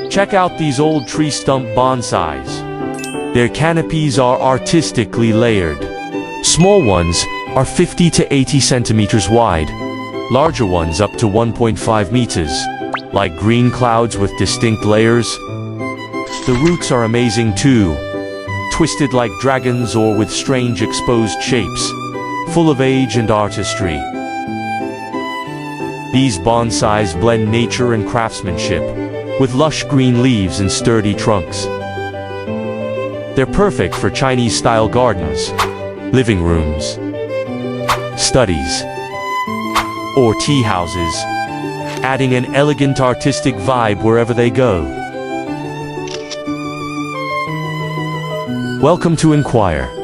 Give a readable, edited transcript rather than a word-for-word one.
Check out these old tree stump bonsais. Their canopies are artistically layered. Small ones are 50 to 80 centimeters wide. Larger ones up to 1.5 meters, like green clouds with distinct layers. The roots are amazing too, twisted like dragons or with strange exposed shapes, full of age and artistry. These bonsais blend nature and craftsmanship, with lush green leaves and sturdy trunks. They're perfect for Chinese-style gardens, living rooms, studies, or tea houses, adding an elegant artistic vibe wherever they go. Welcome to Inquire.